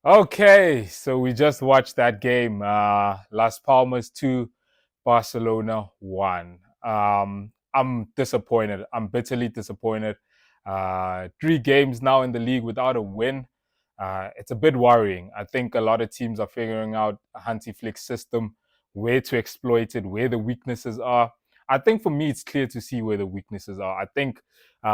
Okay, so we just watched that game. Las Palmas 2, Barcelona 1. I'm disappointed. I'm bitterly disappointed. 3 games now in the league without a win. It's a bit worrying. I think a lot of teams are figuring out a Hansi Flick system, where to exploit it, where the weaknesses are. I think for me, it's clear to see where the weaknesses are. I think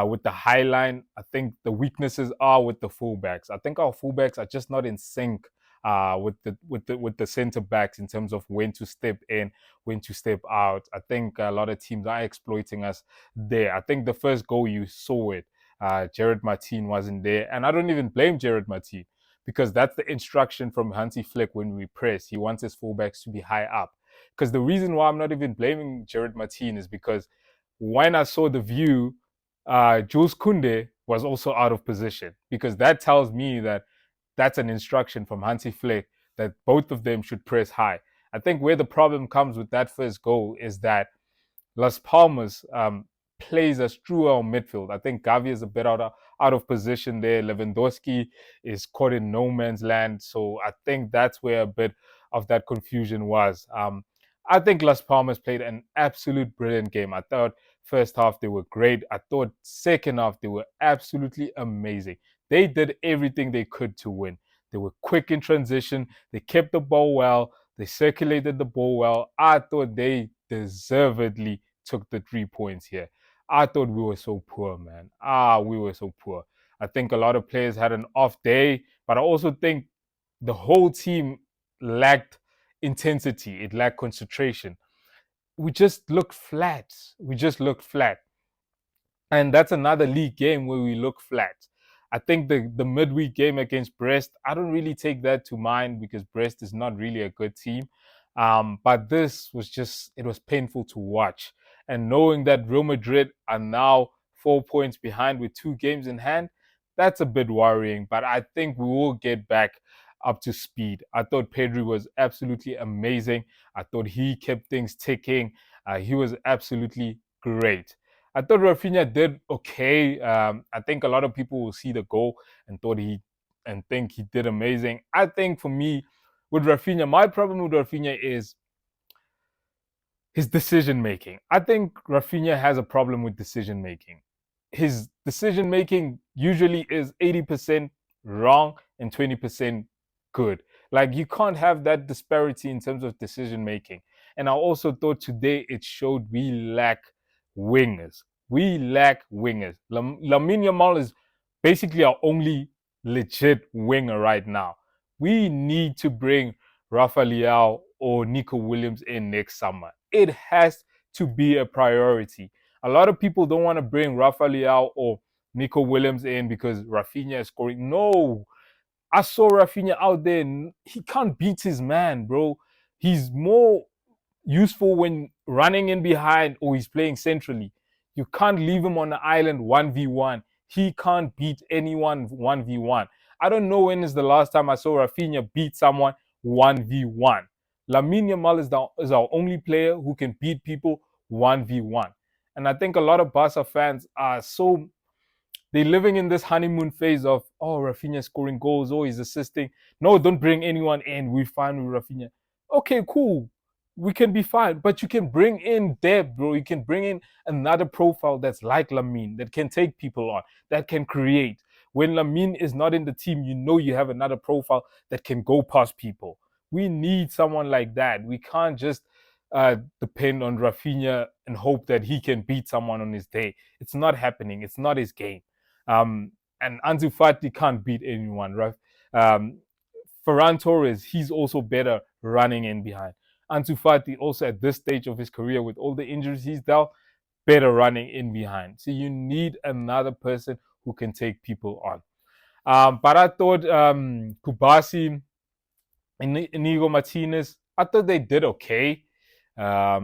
with the high line, I think the weaknesses are with the fullbacks. I think our fullbacks are just not in sync with the center backs in terms of when to step in, when to step out. I think a lot of teams are exploiting us there. I think the first goal you saw it. Jared Martin wasn't there, and I don't even blame Jared Martin because that's the instruction from Hansi Flick when we press. He wants his fullbacks to be high up. Because the reason why I'm not even blaming Jared Martin is because when I saw the view, Jules Kunde was also out of position because that tells me that that's an instruction from Hansi Flick that both of them should press high. I think where the problem comes with that first goal is that Las Palmas plays us through our midfield. I think Gavi is a bit out of position there. Lewandowski is caught in no man's land. So I think that's where a bit of that confusion was. I think Las Palmas played an absolute brilliant game. I thought first half they were great. I thought second half they were absolutely amazing. They did everything they could to win. They were quick in transition. They kept the ball well. They circulated the ball well. I thought they deservedly took the 3 points here. I thought we were so poor, man. We were so poor. I think a lot of players had an off day, but I also think the whole team lacked intensity. It lacked concentration. We just looked flat. We just looked flat. And that's another league game where we look flat. I think the midweek game against Brest, I don't really take that to mind because Brest is not really a good team. But this was just, it was painful to watch. And knowing that Real Madrid are now 4 points behind with 2 games in hand, that's a bit worrying. But I think we will get back up to speed. I thought Pedri was absolutely amazing. I thought he kept things ticking. He was absolutely great. I thought Rafinha did okay. I think a lot of people will see the goal and think he did amazing. I think for me, with Rafinha, my problem with Rafinha is his decision making. I think Rafinha has a problem with decision making. His decision making usually is 80% wrong and 20% good. Like you can't have that disparity in terms of decision making. And I also thought today it showed we lack wingers. We lack wingers. Lamine Yamal is basically our only legit winger right now. We need to bring Rafa Leao or Nico Williams in next summer. It has to be a priority. A lot of people don't want to bring Rafa Leao or Nico Williams in because Rafinha is scoring. No, I saw Rafinha out there. He can't beat his man, bro. He's more useful when running in behind or he's playing centrally. You can't leave him on the island 1v1. He can't beat anyone 1v1. I don't know when is the last time I saw Rafinha beat someone 1v1. Lamine Yamal is our only player who can beat people 1v1. And I think a lot of Barca fans are so they're living in this honeymoon phase of, oh, Rafinha scoring goals, oh, he's assisting. No, don't bring anyone in. We're fine with Rafinha. Okay, cool. We can be fine. But you can bring in depth, bro. You can bring in another profile that's like Lamine, that can take people on, that can create. When Lamine is not in the team, you know you have another profile that can go past people. We need someone like that. We can't just depend on Rafinha and hope that he can beat someone on his day. It's not happening. It's not his game. And Ansu Fati can't beat anyone, right? Um, Ferran Torres, he's also better running in behind. Ansu Fati, also at this stage of his career, with all the injuries he's dealt, better running in behind. So you need another person who can take people on. But I thought Kubasi and Inigo Martinez, I thought they did okay. I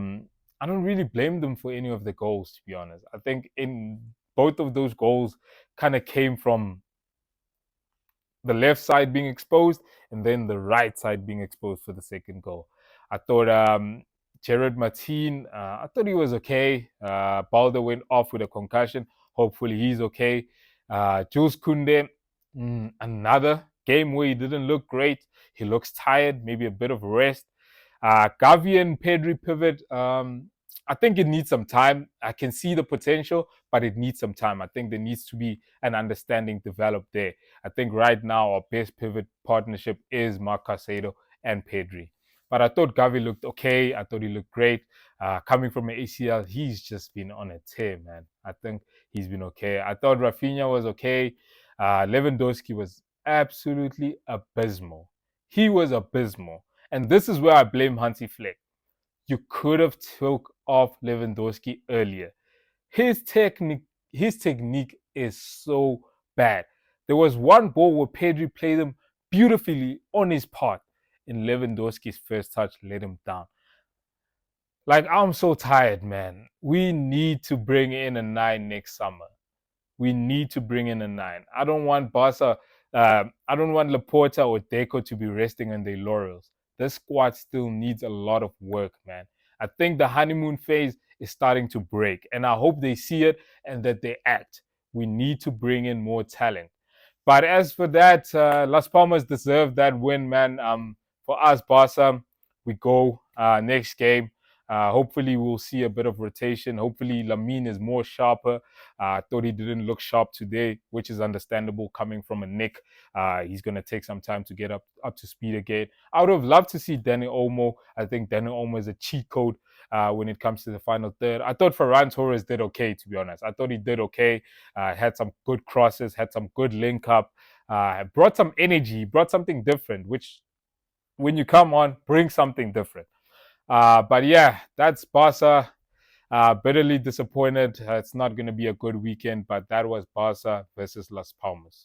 don't really blame them for any of the goals, to be honest. I think in both of those goals kind of came from the left side being exposed and then the right side being exposed for the second goal. I thought Jared Martin, I thought he was okay. Balder went off with a concussion. Hopefully he's okay. Jules Kunde, another game where he didn't look great. He looks tired, maybe a bit of rest. Gavi and Pedri pivot. I think it needs some time. I can see the potential, but it needs some time. I think there needs to be an understanding developed there. I think right now our best pivot partnership is Marc Casado and Pedri. But I thought Gavi looked okay. I thought he looked great. Coming from an ACL, he's just been on a tear, man. I think he's been okay. I thought Rafinha was okay. Lewandowski was absolutely abysmal. He was abysmal. And this is where I blame Hansi Flick. You could have took off Lewandowski earlier. His technique, his technique is so bad. There was one ball where Pedri played him beautifully on his part, and Lewandowski's first touch let him down. Like, I'm so tired, man. We need to bring in a nine next summer. We need to bring in a nine. I don't want Barca, I don't want Laporta or Deco to be resting on their laurels. This squad still needs a lot of work, man. I think the honeymoon phase is starting to break, and I hope they see it and that they act. We need to bring in more talent. But as for that, Las Palmas deserve that win, man. For us, Barca, we go next game. Hopefully, we'll see a bit of rotation. Hopefully, Lamine is more sharper. I thought he didn't look sharp today, which is understandable coming from a nick. He's going to take some time to get up to speed again. I would have loved to see Danny Olmo. I think Danny Olmo is a cheat code when it comes to the final third. I thought Ferran Torres did okay, to be honest. I thought he did okay. Had some good crosses, had some good link up, brought some energy, brought something different, which when you come on, bring something different. But yeah, that's Barca. Bitterly disappointed. It's not going to be a good weekend, but that was Barca versus Las Palmas.